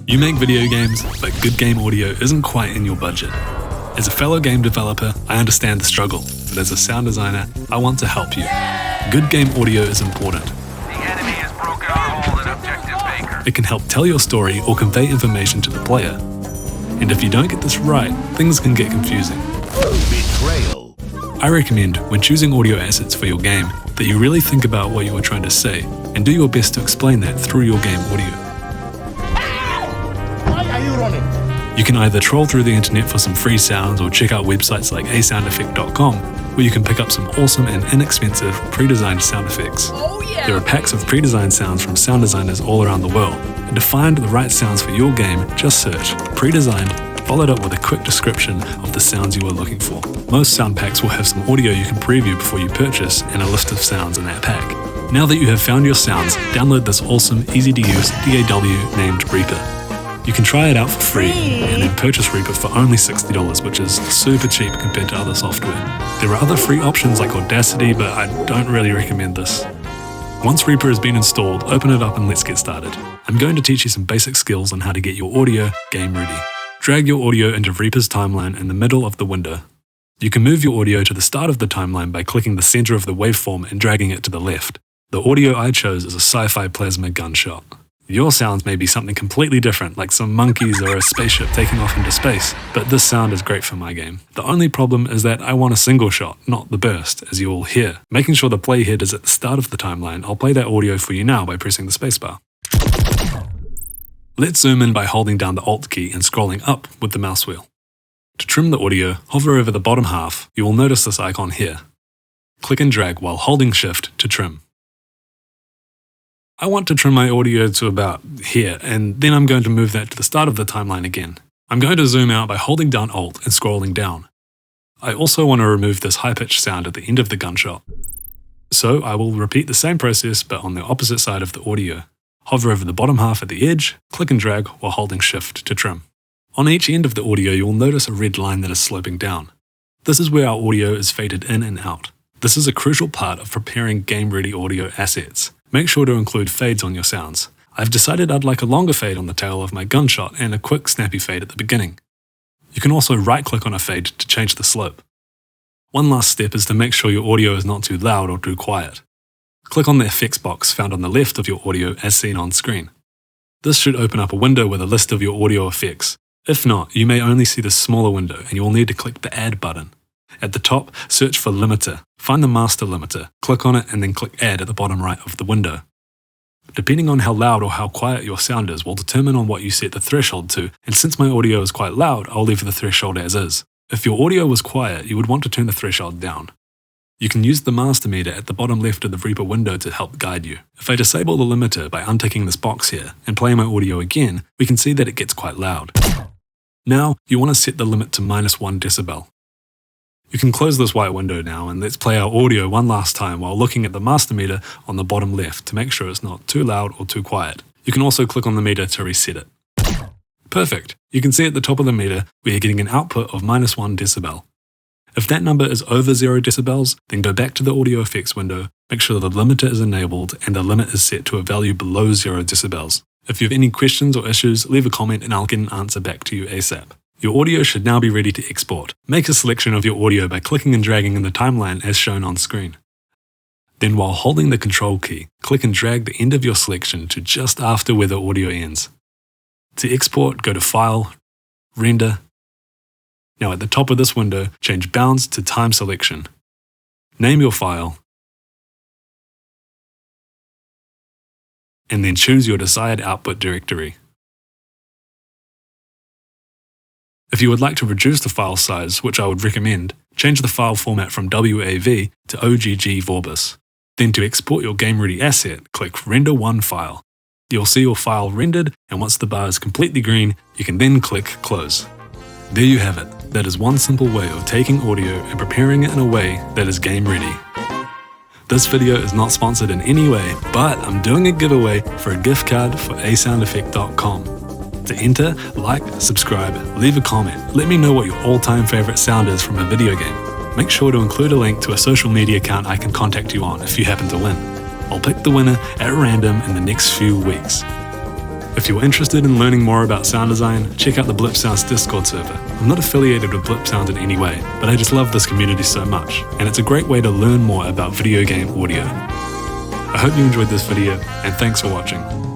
You make video games, but good game audio isn't quite in your budget. As a fellow game developer, I understand the struggle, but as a sound designer, I want to help you. Good game audio is important. The enemy has broken our hold at Objective Baker. It can help tell your story or convey information to the player. And if you don't get this right, things can get confusing. Betrayal. I recommend, when choosing audio assets for your game, that you really think about what you are trying to say, and do your best to explain that through your game audio. Why are you running? You can either troll through the internet for some free sounds or check out websites like asoundeffect.com, where you can pick up some awesome and inexpensive pre-designed sound effects. There are packs of pre-designed sounds from sound designers all around the world, and to find the right sounds for your game, just search pre-designed, followed up with a quick description of the sounds you are looking for. Most sound packs will have some audio you can preview before you purchase and a list of sounds in that pack. Now that you have found your sounds, download this awesome, easy-to-use DAW named Reaper. You can try it out for free and then purchase Reaper for only $60, which is super cheap compared to other software. There are other free options like Audacity, but I don't really recommend this. Once Reaper has been installed, open it up and let's get started. I'm going to teach you some basic skills on how to get your audio game ready. Drag your audio into Reaper's timeline in the middle of the window. You can move your audio to the start of the timeline by clicking the center of the waveform and dragging it to the left. The audio I chose is a sci-fi plasma gunshot. Your sounds may be something completely different, like some monkeys or a spaceship taking off into space, but this sound is great for my game. The only problem is that I want a single shot, not the burst, as you will hear. Making sure the playhead is at the start of the timeline, I'll play that audio for you now by pressing the spacebar. Let's zoom in by holding down the Alt key and scrolling up with the mouse wheel. To trim the audio, hover over the bottom half. You will notice this icon here. Click and drag while holding Shift to trim. I want to trim my audio to about here, and then I'm going to move that to the start of the timeline again. I'm going to zoom out by holding down Alt and scrolling down. I also want to remove this high-pitched sound at the end of the gunshot. So I will repeat the same process but on the opposite side of the audio. Hover over the bottom half at the edge, click and drag while holding Shift to trim. On each end of the audio you will notice a red line that is sloping down. This is where our audio is faded in and out. This is a crucial part of preparing game-ready audio assets. Make sure to include fades on your sounds. I've decided I'd like a longer fade on the tail of my gunshot and a quick snappy fade at the beginning. You can also right-click on a fade to change the slope. One last step is to make sure your audio is not too loud or too quiet. Click on the effects box found on the left of your audio as seen on screen. This should open up a window with a list of your audio effects. If not, you may only see the smaller window and you will need to click the Add button. At the top, search for Limiter. Find the master limiter, click on it and then click Add at the bottom right of the window. Depending on how loud or how quiet your sound is will determine on what you set the threshold to, and since my audio is quite loud, I'll leave the threshold as is. If your audio was quiet, you would want to turn the threshold down. You can use the master meter at the bottom left of the Reaper window to help guide you. If I disable the limiter by unticking this box here and play my audio again, we can see that it gets quite loud. Now, you want to set the limit to -1 decibel. You can close this white window now and let's play our audio one last time while looking at the master meter on the bottom left to make sure it's not too loud or too quiet. You can also click on the meter to reset it. Perfect! You can see at the top of the meter we are getting an output of -1 decibel. If that number is over 0 decibels, then go back to the audio effects window, make sure the limiter is enabled and the limit is set to a value below 0 decibels. If you have any questions or issues, leave a comment and I'll get an answer back to you ASAP. Your audio should now be ready to export. Make a selection of your audio by clicking and dragging in the timeline as shown on screen. Then while holding the Control key, click and drag the end of your selection to just after where the audio ends. To export, go to File, Render. Now at the top of this window, change Bounds to Time Selection. Name your file, and then choose your desired output directory. If you would like to reduce the file size, which I would recommend, change the file format from WAV to OGG Vorbis. Then to export your game-ready asset, click Render One File. You'll see your file rendered, and once the bar is completely green, you can then click Close. There you have it. That is one simple way of taking audio and preparing it in a way that is game-ready. This video is not sponsored in any way, but I'm doing a giveaway for a gift card for asoundeffect.com. To enter, like, subscribe, leave a comment, let me know what your all-time favorite sound is from a video game. Make sure to include a link to a social media account I can contact you on if you happen to win. I'll pick the winner at random in the next few weeks. If you're interested in learning more about sound design, check out the Blip Sounds Discord server. I'm not affiliated with Blip Sound in any way, but I just love this community so much, and it's a great way to learn more about video game audio. I hope you enjoyed this video, and thanks for watching.